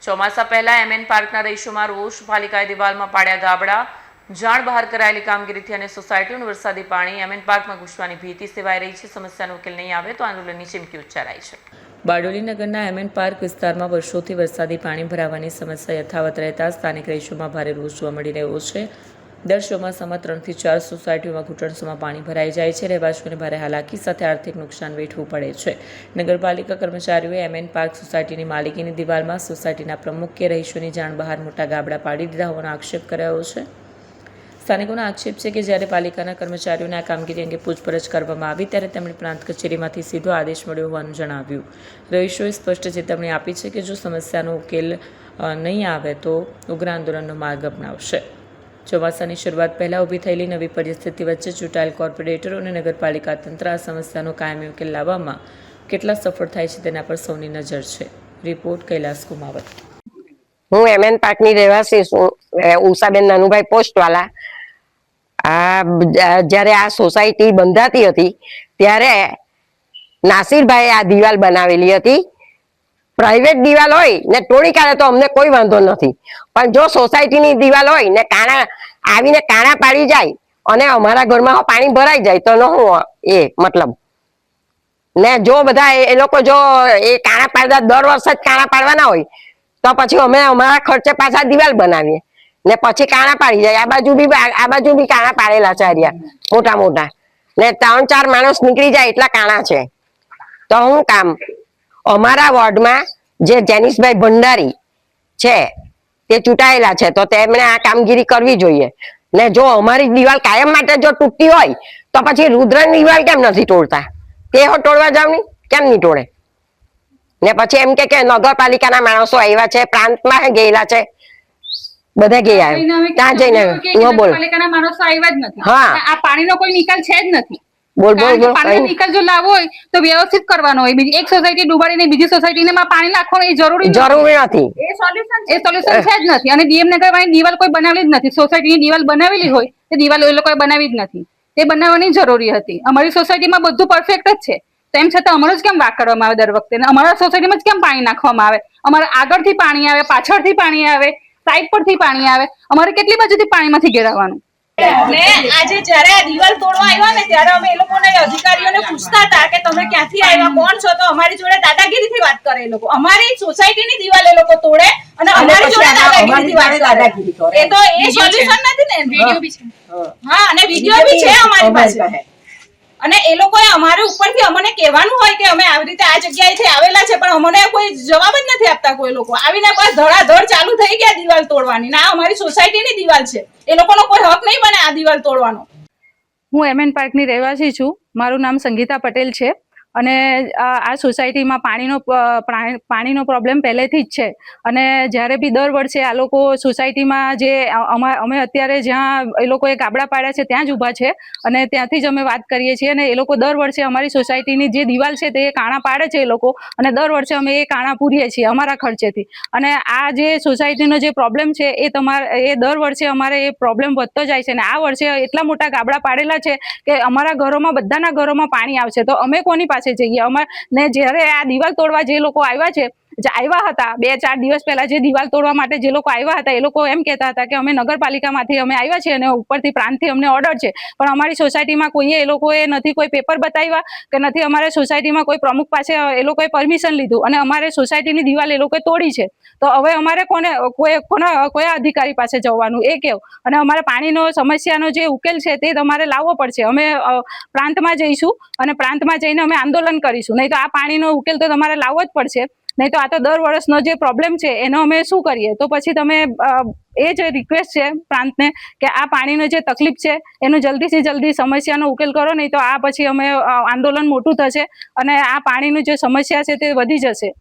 ચોમાસા પહેલા એમએન પાર્કના રહીશોમાં રોષ, પાલિકાએ દિવાલમાં પાડ્યા ગાબડા, જાણ બહાર કરાયેલી કામગીરીથી અને સોસાયટીનું વરસાદી પાણી એમએન પાર્કમાં ઘૂસવાની ભીતિ સેવાઈ રહી છે. સમસ્યાનો ઉકેલ નહીં આવે તો આંદોલનની ચીમકી ઉચ્ચારાઈ છે. બારડોલી નગરના એમએન પાર્ક વિસ્તારમાં વર્ષોથી વરસાદી પાણી ભરાવાની સમસ્યા યથાવત રહેતા સ્થાનિક રહીશોમાં ભારે રોષ જોવા મળી રહ્યો છે. દર ચોમાસામાં 3 થી 4 સોસાયટીઓમાં ઘૂંટણસમાં પાણી ભરાઈ જાય છે. રહેવાસીઓને ભારે હાલાકી સાથે આર્થિક નુકસાન વેઠવું પડે છે. નગરપાલિકા કર્મચારીઓએ એમએન પાર્ક સોસાયટીની માલિકીની દિવાલમાં સોસાયટીના પ્રમુખ કે રહીશોની જાણ બહાર મોટા ગાબડા પાડી દીધા હોવાનો આક્ષેપ કરાયો છે. સ્થાનિકોનો આક્ષેપ છે કે જ્યારે પાલિકાના કર્મચારીઓને આ કામગીરી અંગે પૂછપરછ કરવામાં આવી ત્યારે તેમણે પ્રાંત કચેરીમાંથી સીધો આદેશ મળ્યો હોવાનું જણાવ્યું. રહીશોએ સ્પષ્ટ ચેતવણી આપી છે કે જો સમસ્યાનો ઉકેલ નહીં આવે તો ઉગ્ર આંદોલનનો માર્ગ અપનાવશે. ચોમાસાની શરૂઆત પહેલાં ઊભી થયેલી નવી પરિસ્થિતિ વચ્ચે ચૂંટાયેલ કોર્પોરેટરો અને નગરપાલિકા તંત્ર આ સમસ્યાનો કાયમી ઉકેલ લાવવામાં કેટલા સફળ થાય છે તેના પર સૌની નજર છે. રિપોર્ટ કૈલાસ કુમાવત. હું એમએન પાર્કની રહેવાસી છું, ઉષાબેન નાનુભાઈ પોસ્ટવાલા. જ્યારે આ સોસાયટી બંધાતી હતી ત્યારે નાસિરભાઈ આ દિવાલ બનાવેલી હતી. પ્રાઇવેટ દિવાલ હોય ને તોડી કાઢે તો અમને કોઈ વાંધો નથી, પણ જો સોસાયટીની દિવાલ હોય ને કાણા આવીને કાણા પાડી જાય અને અમારા ઘરમાં પાણી ભરાઈ જાય તો હું એ મતલબ ને જો બધા એ લોકો જો એ કાણા પાડતા દર વર્ષે જ કાણા પાડવાના હોય તો પછી અમે અમારા ખર્ચે પાછા દિવાલ બનાવીએ ને પછી કાણા પાડી જાય. આ બાજુ બી કાણા પાડેલા છે મોટા મોટા ને 3-4 માણસ નીકળી જાય એટલા કાણા છે. તો હું કામ અમારા વોર્ડમાં જે જેનિશભાઈ ભંડારી છે તે ચૂંટાયેલા છે તો તેમણે આ કામગીરી કરવી જોઈએ. ને જો અમારી દિવાલ કાયમ માટે જો તૂટતી હોય તો પછી રુદ્રની દિવાલ કેમ નથી તોડતા? તે તોડવા જાવ ની કેમ નહીં તોડે? ને પછી એમ કે નગરપાલિકાના માણસો આવ્યા છે, પ્રાંતમાં ગયેલા છે, બધા ગયા ત્યાં જઈને બોલો માણસો આવ્યા જ નથી. હા, આ પાણીનો કોઈ નિકાલ છે જ નથી. પાણીનો નિકાલ જો લાવવો હોય તો વ્યવસ્થિત કરવાનો હોય. બીજી એક સોસાયટી ડૂબાડીને બીજી સોસાયટીને પાણી નાખવાનું એ જરૂરી નથી. એ સોલ્યુશન છે જ નથી. અને ડીએમ નગરમાં દિવાલ કોઈ બનાવેલી જ નથી. સોસાયટીની દિવાલ બનાવેલી હોય તે દિવાલ એ લોકોએ બનાવી જ નથી. તે બનાવવાની જરૂરી હતી. અમારી સોસાયટીમાં બધું પરફેક્ટ જ છે, તેમ છતાં અમારું જ કેમ વાક કરવામાં આવે દર વખતે? અમારા સોસાયટીમાં જ કેમ પાણી નાખવામાં આવે? અમારે આગળથી પાણી આવે, પાછળથી પાણી આવે, સાઈડ પરથી પાણી આવે. અમારે કેટલી બાજુથી પાણીમાંથી ઘેરાવાનું? ને આજે જ્યારે આ દિવાલ તોડવા આવ્યા ને ત્યારે અમે એ લોકોને અધિકારીઓને પૂછતા હતા કે તમે ક્યાંથી આવ્યા, કોણ છો? તો અમારી જોડે દાદાગીરીથી વાત કરે. એ લોકો અમારી સોસાયટીની દિવાલ એ લોકો તોડે અને અમારી જોડે દાદાગીરીથી વાત કરે. એ તો એ સોલ્યુશન નથી ને. વિડિયો બી છે. હા, અને વિડિયો બી છે અમારી પાસે. અને એ લોકોએ અમારે ઉપરથી અમને કહેવાનું હોય કે અમે આવી રીતે આ જગ્યાએથી આવેલા છે, પણ અમને કોઈ જવાબ જ નથી આપતા. કોઈ લોકો આવીને બસ ધડાધડ ચાલુ થઈ ગયા દિવાલ તોડવાની. ના, અમારી સોસાયટીની દિવાલ છે, એ લોકોનો કોઈ હક નહીં બને આ દિવાલ તોડવાનો. હું એમએન પાર્કની રહેવાસી છું. મારું નામ સંગીતા પટેલ છે અને આ સોસાયટીમાં પાણીનો પ્રોબ્લેમ પહેલેથી જ છે. અને જ્યારે બી દર વર્ષે આ લોકો સોસાયટીમાં જે અમે અત્યારે જ્યાં એ લોકોએ ગાબડા પાડ્યા છે ત્યાં જ ઊભા છે અને ત્યાંથી જ અમે વાત કરીએ છીએ. અને એ લોકો દર વર્ષે અમારી સોસાયટીની જે દિવાલ છે તે કાણા પાડે છે એ લોકો, અને દર વર્ષે અમે એ કાણા પૂરીએ છીએ અમારા ખર્ચેથી. અને આ જે સોસાયટીનો જે પ્રોબ્લેમ છે એ દર વર્ષે અમારે એ પ્રોબ્લેમ વધતો જાય છે. અને આ વર્ષે એટલા મોટા ગાબડા પાડેલા છે કે અમારા ઘરોમાં બધાના ઘરોમાં પાણી આવશે તો અમે કોની પાસે જઈએ? ને જ્યારે આ દિવાલ તોડવા જે લોકો આવ્યા હતા 2-4 દિવસ પહેલા, જે દિવાલ તોડવા માટે જે લોકો આવ્યા હતા એ લોકો એમ કહેતા હતા કે અમે નગરપાલિકામાંથી અમે આવ્યા છીએ અને ઉપરથી પ્રાંતથી અમને ઓર્ડર છે. પણ અમારી સોસાયટીમાં કોઈએ એ લોકોએ નથી કોઈ પેપર બતાવ્યા કે નથી અમારે સોસાયટીમાં કોઈ પ્રમુખ પાસે એ લોકોએ પરમિશન લીધું અને અમારે સોસાયટીની દિવાલ એ લોકોએ તોડી છે. તો હવે અમારે કયા અધિકારી પાસે જવાનું એ કેવું? અને અમારે પાણીનો સમસ્યાનો જે ઉકેલ છે તે તમારે લાવવો પડશે. અમે પ્રાંતમાં જઈશું અને પ્રાંતમાં જઈને અમે આંદોલન કરીશું. નહીં તો આ પાણીનો ઉકેલ તો તમારે લાવવો જ પડશે. નહીં તો આ તો દર વર્ષનો જે પ્રોબ્લેમ છે એનો અમે શું કરીએ? તો પછી તમે એ જ રિક્વેસ્ટ છે પ્રાંતને કે આ પાણીનો જે તકલીફ છે એનો જલ્દીથી જલ્દી સમસ્યાનો ઉકેલ કરો. નહીં તો આ પછી અમે આંદોલન મોટું થશે અને આ પાણીની જે સમસ્યા છે તે વધી જશે.